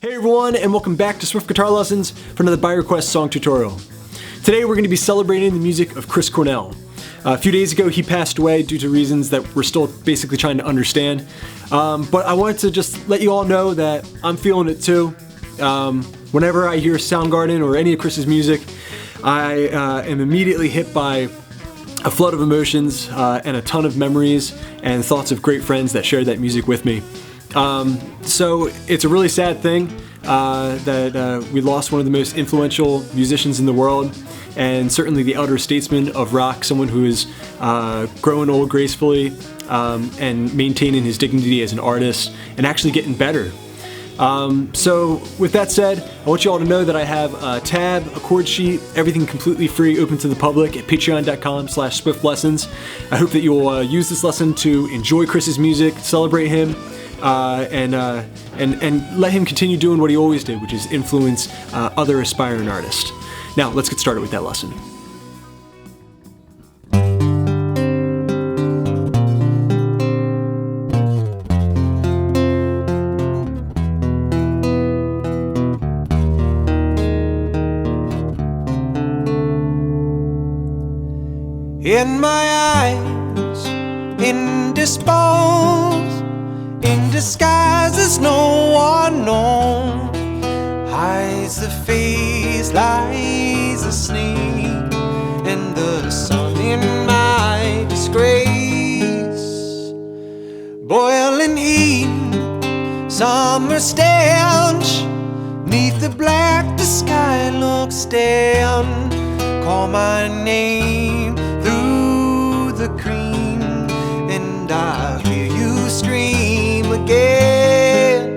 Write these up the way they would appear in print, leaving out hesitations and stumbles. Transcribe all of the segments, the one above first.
Hey everyone, and welcome back to Swift Guitar Lessons for another by request song tutorial. Today we're going to be celebrating the music of Chris Cornell. A few days ago he passed away due to reasons that we're still basically trying to understand. But I wanted to just let you all know that I'm feeling it too. Whenever I hear Soundgarden or any of Chris's music, I am immediately hit by a flood of emotions and a ton of memories and thoughts of great friends that shared that music with me. So it's a really sad thing that we lost one of the most influential musicians in the world, and certainly the elder statesman of rock, someone who is growing old gracefully and maintaining his dignity as an artist and actually getting better. So with that said, I want you all to know that I have a tab, a chord sheet, everything completely free, open to the public at patreon.com/swiftlessons. I hope that you will use this lesson to enjoy Chris's music, celebrate him, and let him continue doing what he always did, which is influence other aspiring artists. Now, let's get started with that lesson. In my eyes, indisposed, in disguise as no one knows, hides the face, lies asleep, and the sun in my disgrace. Boiling heat, summer stench, neath the black the sky looks down. Call my name through the cream, and I hear you scream again.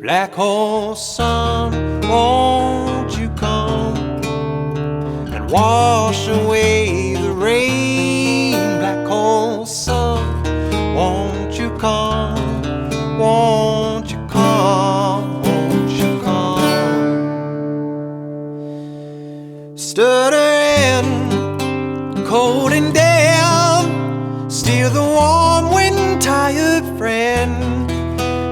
Black hole sun, won't you come and wash away the rain? Black hole sun, won't you come, won't you come, won't you come? Stuttering, cold and damp, steer the warm wind, tired friend.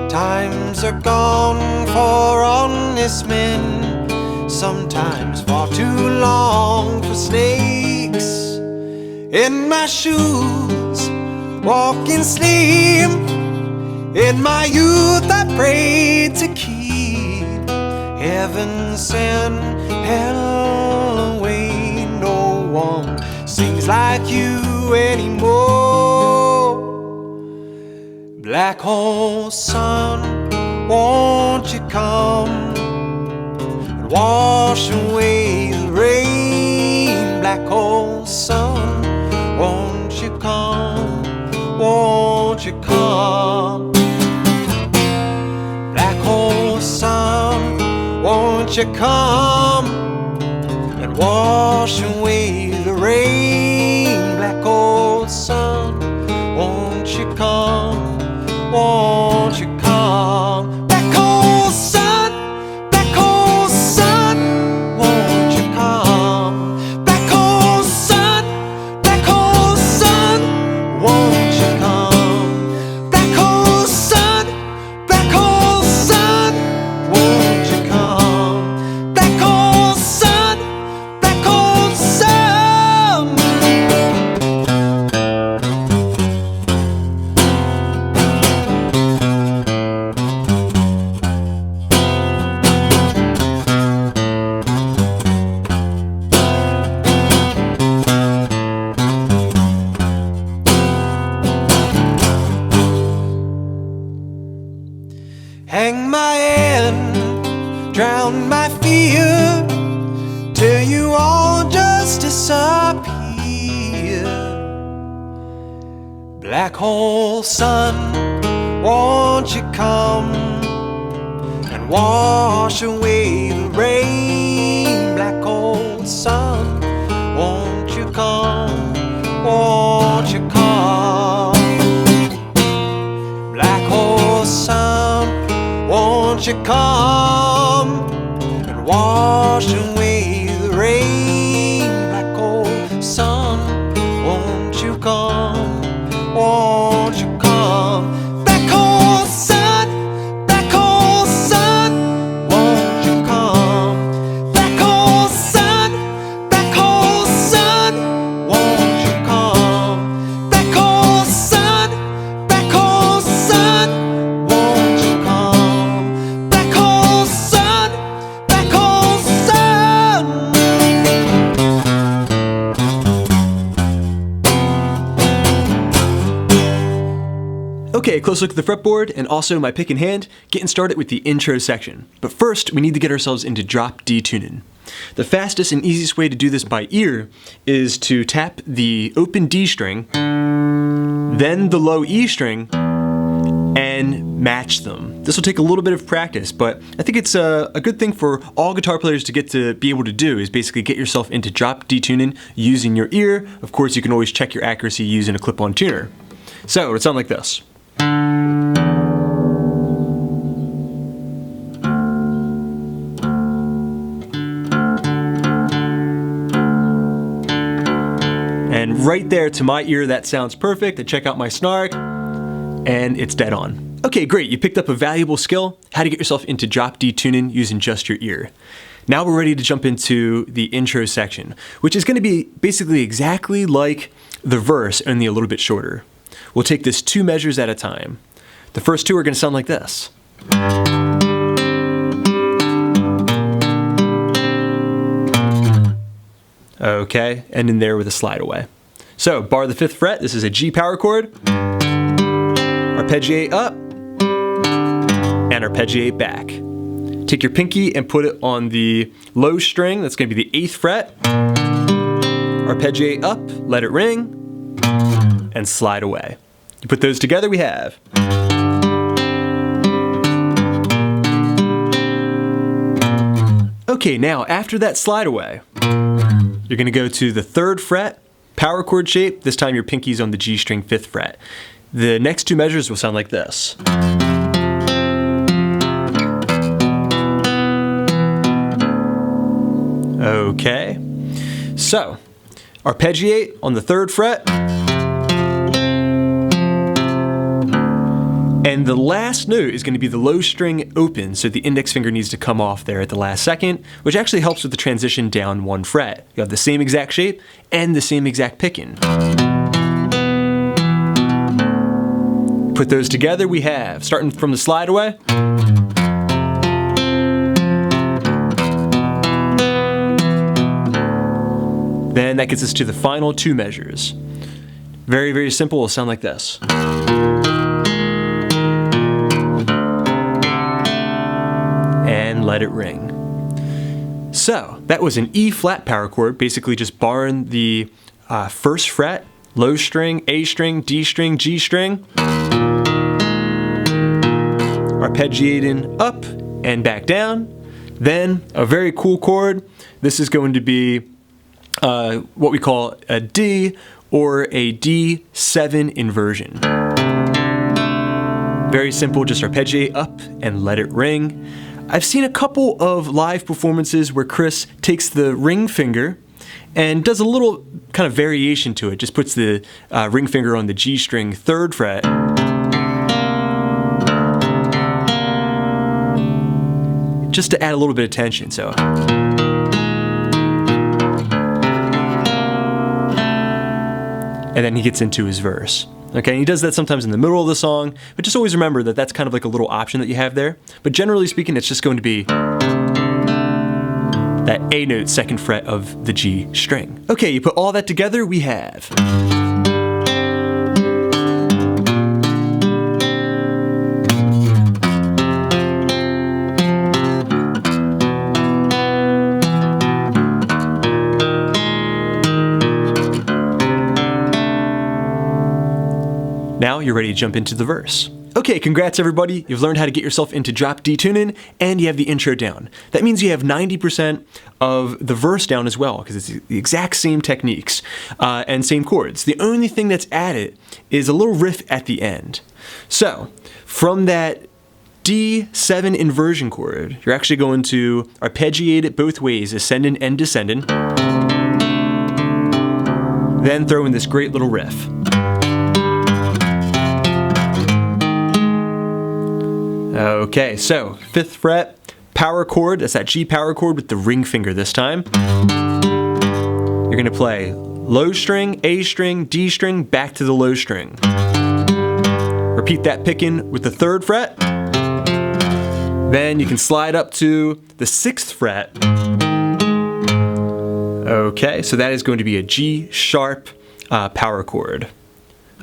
Times are gone for honest men, sometimes far too long for snakes. In my shoes, walking sleep, in my youth I prayed to keep heaven sent hell away. No one sings like you anymore. Black hole sun, won't you come and wash away the rain? Black hole sun, won't you come, won't you come? Black hole sun, won't you come and wash away the rain? Black hole sun, won't you come, won't you come? Black hole sun, won't you come? Black hole sun, won't you come? Black hole sun, won't you come? Black hole sun, hang my head, drown my fear, till you all just disappear. Black hole sun, won't you come and wash away the rain? Black hole sun, won't you come, won't you come? Black hole sun, won't you come and wash away the rain? Black hole sun, won't you come, won't you come? Black hole sun, close look at the fretboard and also my pick in hand, getting started with the intro section. But first, we need to get ourselves into drop D tuning. The fastest and easiest way to do this by ear is to tap the open D string, then the low E string, and match them. This will take a little bit of practice, but I think it's a good thing for all guitar players to be able to do, is basically get yourself into drop D tuning using your ear. Of course, you can always check your accuracy using a clip-on tuner. So it would sound like this. And right there, to my ear, that sounds perfect. I check out my snark, and it's dead on. Okay, great, you picked up a valuable skill, how to get yourself into drop D tuning using just your ear. Now we're ready to jump into the intro section, which is going to be basically exactly like the verse, only a little bit shorter. We'll take this 2 measures at a time. The first 2 are going to sound like this. Okay, ending there with a slide away. So, bar the 5th fret, this is a G power chord, arpeggiate up, and arpeggiate back. Take your pinky and put it on the low string, that's going to be the 8th fret, arpeggiate up, let it ring, and slide away. You put those together, we have. Okay, now after that slide away, you're going to go to the 3rd fret, power chord shape. This time your pinky's on the G string 5th fret. The next 2 measures will sound like this. Okay, so arpeggiate on the 3rd fret. And the last note is going to be the low string open, so the index finger needs to come off there at the last second, which actually helps with the transition down 1 fret. You have the same exact shape and the same exact picking. Put those together, we have, starting from the slide away. Then that gets us to the final 2 measures. Very, very simple, will sound like this. And let it ring. So that was an E flat power chord, basically just barring the 1st fret, low string, A string, D string, G string, arpeggiating up and back down. Then a very cool chord. This is going to be what we call a D or a D7 inversion. Very simple, just arpeggiate up and let it ring. I've seen a couple of live performances where Chris takes the ring finger and does a little kind of variation to it. Just puts the ring finger on the G string 3rd fret. Just to add a little bit of tension, so. And then he gets into his verse. Okay, and he does that sometimes in the middle of the song, but just always remember that that's kind of like a little option that you have there. But generally speaking, it's just going to be that A note 2nd fret of the G string. Okay, you put all that together, we have. Now you're ready to jump into the verse. Okay, congrats everybody. You've learned how to get yourself into drop D tuning, and you have the intro down. That means you have 90% of the verse down as well, because it's the exact same techniques and same chords. The only thing that's added is a little riff at the end. So, from that D7 inversion chord, you're actually going to arpeggiate it both ways, ascending and descending. Then throw in this great little riff. Okay, so 5th fret, power chord, that's that G power chord with the ring finger this time. You're going to play low string, A string, D string, back to the low string. Repeat that picking with the 3rd fret. Then you can slide up to the 6th fret. Okay, so that is going to be a G sharp power chord.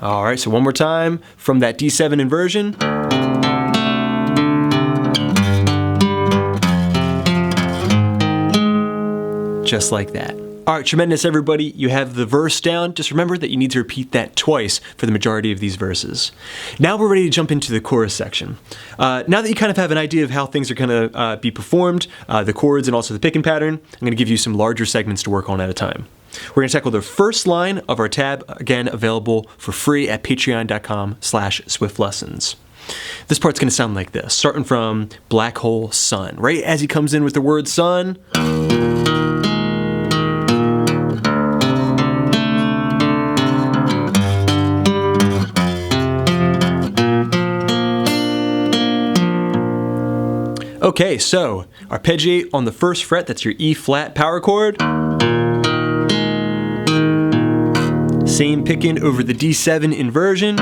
All right, so one more time from that D7 inversion. Just like that. All right, tremendous everybody. You have the verse down. Just remember that you need to repeat that twice for the majority of these verses. Now we're ready to jump into the chorus section. Now that you kind of have an idea of how things are going to be performed, the chords and also the picking pattern, I'm going to give you some larger segments to work on at a time. We're going to tackle the first line of our tab, again available for free at patreon.com/swiftlessons. This part's going to sound like this, starting from Black Hole Sun. Right as he comes in with the word sun, okay, so arpeggiate on the first fret, that's your E flat power chord. Same picking over the D7 inversion.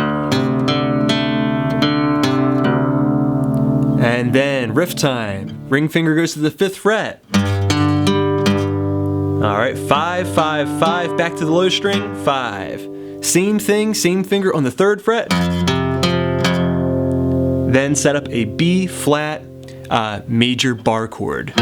And then riff time. Ring finger goes to the 5th fret. All right, 5, 5, 5, back to the low string, 5. Same thing, same finger on the 3rd fret. Then set up a B flat major bar chord.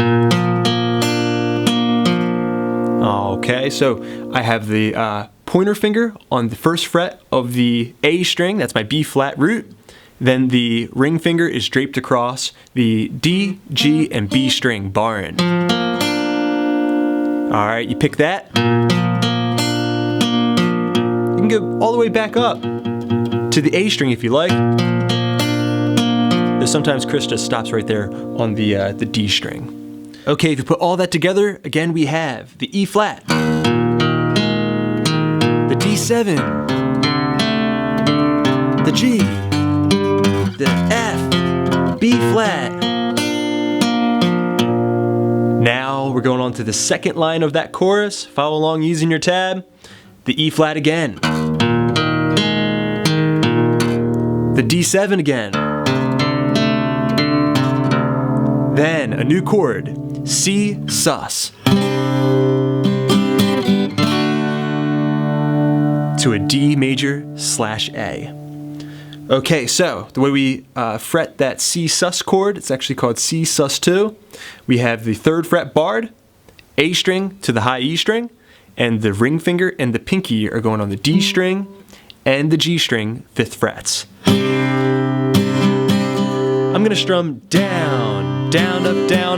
Okay, so I have the pointer finger on the 1st fret of the A string, that's my B flat root. Then the ring finger is draped across the D, G, and B string, barring. Alright, you pick that. You can go all the way back up to the A string if you like. Though sometimes Chris just stops right there on the D string. Okay, if you put all that together, again we have the E flat, the D7, the G, the F, B flat. Now we're going on to the second line of that chorus. Follow along using your tab. The E flat again. The D7 again. Then a new chord, C sus. To a D major / A. Okay, so the way we fret that C sus chord, it's actually called C sus2. We have the 3rd fret barred, A string to the high E string, and the ring finger and the pinky are going on the D string and the G string 5th frets. I'm gonna strum down, down,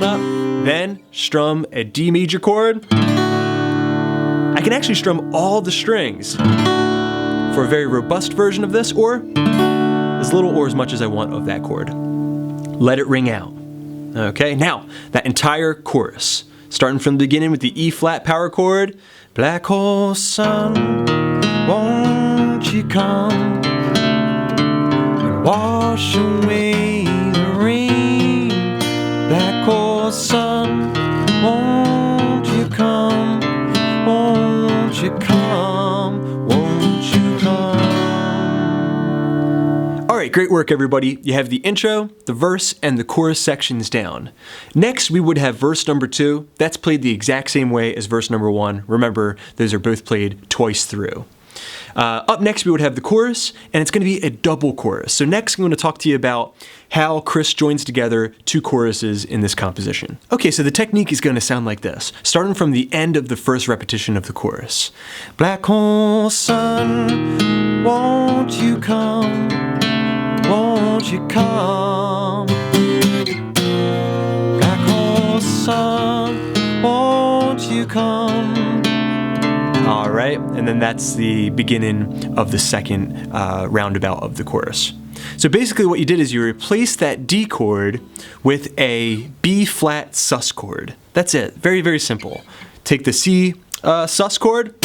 up, then strum a D major chord. I can actually strum all the strings for a very robust version of this, or as little or as much as I want of that chord. Let it ring out. Okay, now that entire chorus, starting from the beginning with the E flat power chord. Black hole sun, won't you come and wash away the rain? Black hole sun, won't you come, won't you come, won't you come? Alright, great work everybody. You have the intro, the verse, and the chorus sections down. Next we would have verse number 2. That's played the exact same way as verse number 1. Remember, those are both played twice through. Up next we would have the chorus, and it's going to be a double chorus. So next I'm going to talk to you about how Chris joins together 2 choruses in this composition. Okay, so the technique is going to sound like this, starting from the end of the first repetition of the chorus. Black hole sun, won't you come, won't you come? Black hole sun, won't you come? All right, and then that's the beginning of the second roundabout of the chorus. So basically what you did is you replaced that D chord with a B flat sus chord. That's it, very, very simple. Take the C sus chord,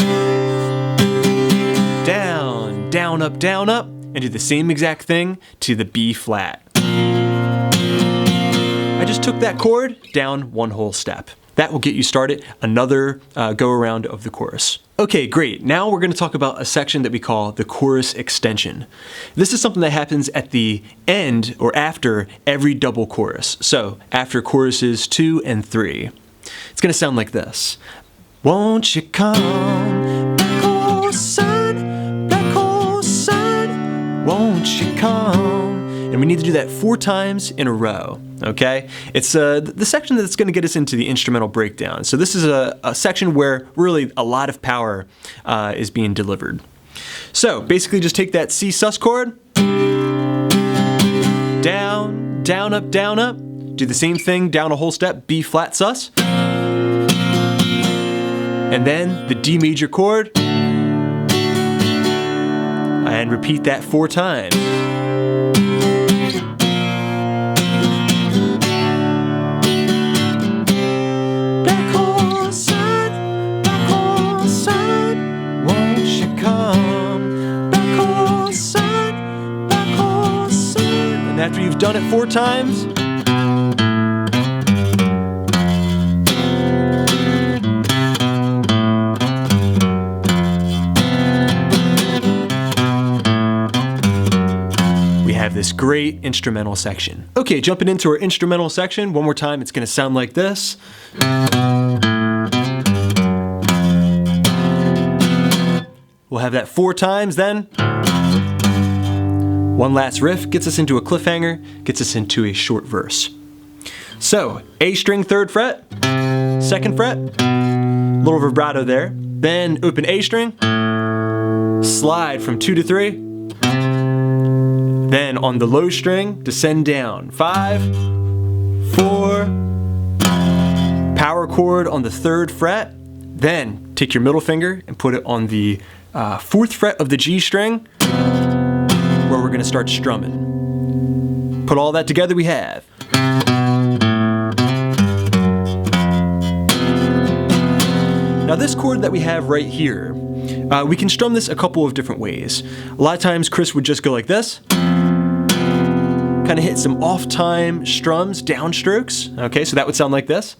down, down, up, and do the same exact thing to the B flat. I just took that chord down 1 whole step. That will get you started, another go around of the chorus. Okay, great. Now we're going to talk about a section that we call the chorus extension. This is something that happens at the end or after every double chorus. So after choruses 2 and 3. It's going to sound like this. Won't you come, black hole sun, black hole sun. and we need to do that 4 times in a row, okay? It's the section that's going to get us into the instrumental breakdown. So this is a section where really a lot of power is being delivered. So basically just take that C sus chord, down, down, up, down, up. Do the same thing down a whole step, B flat sus. And then the D major chord. And repeat that 4 times. Black hole sun, won't you come? Black hole sun, And after you've done it 4 times, have this great instrumental section. Okay, jumping into our instrumental section, one more time, it's gonna sound like this. We'll have that 4 times then. One last riff gets us into a cliffhanger, gets us into a short verse. So, A string 3rd fret, 2nd fret, little vibrato there, then open A string, slide from 2 to 3, then on the low string, descend down. 5, 4, power chord on the 3rd fret. Then take your middle finger and put it on the 4th fret of the G string, where we're gonna start strumming. Put all that together, we have. Now this chord that we have right here, we can strum this a couple of different ways. A lot of times Chris would just go like this. Kind of hit some off-time strums, downstrokes. Okay, so that would sound like this.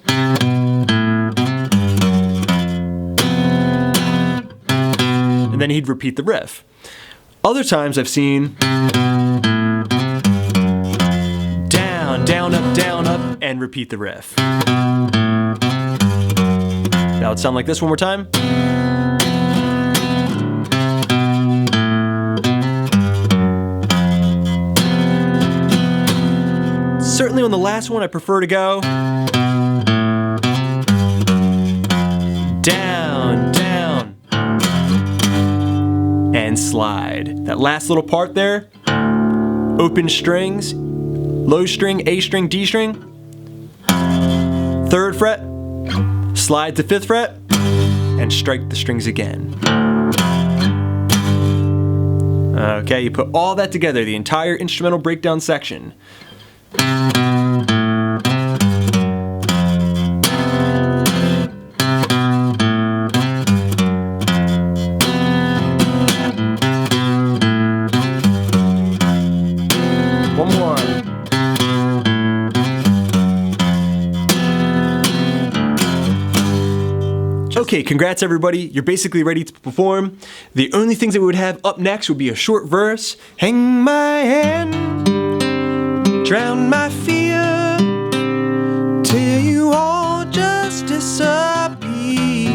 And then he'd repeat the riff. Other times I've seen down, down, up, and repeat the riff. That would sound like this one more time. Certainly on the last one, I prefer to go down, down, and slide. That last little part there, open strings, low string, A string, D string, 3rd fret, slide to 5th fret, and strike the strings again. Okay, you put all that together, the entire instrumental breakdown section. One more. Okay, congrats everybody. You're basically ready to perform. The only things that we would have up next would be a short verse. Hang my hand, drown my fear, till you all just disappear.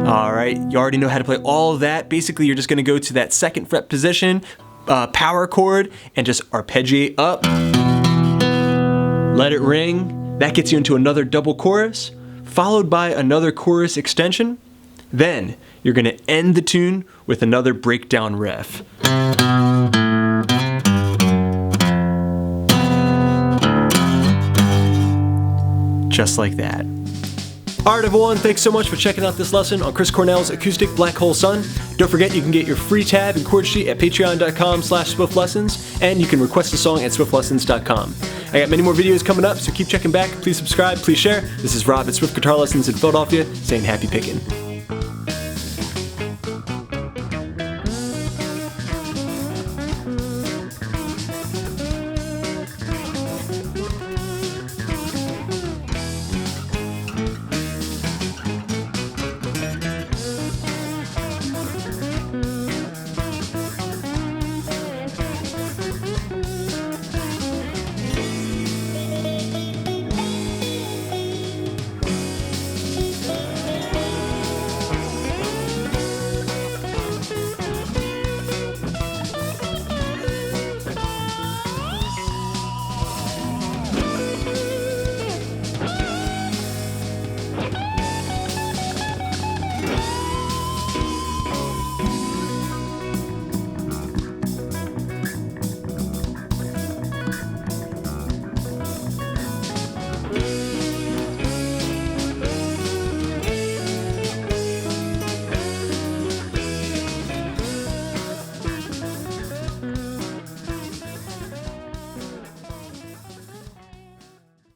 Alright, you already know how to play all of that. Basically, you're just gonna go to that 2nd fret position, power chord, and just arpeggiate up. Let it ring. That gets you into another double chorus, followed by another chorus extension. Then you're going to end the tune with another breakdown riff. Just like that. Alright everyone, thanks so much for checking out this lesson on Chris Cornell's Acoustic Black Hole Sun. Don't forget you can get your free tab and chord sheet at patreon.com/swiftlessons, and you can request a song at swiftlessons.com. I got many more videos coming up, so keep checking back. Please subscribe, please share. This is Rob at Swift Guitar Lessons in Philadelphia, saying happy picking.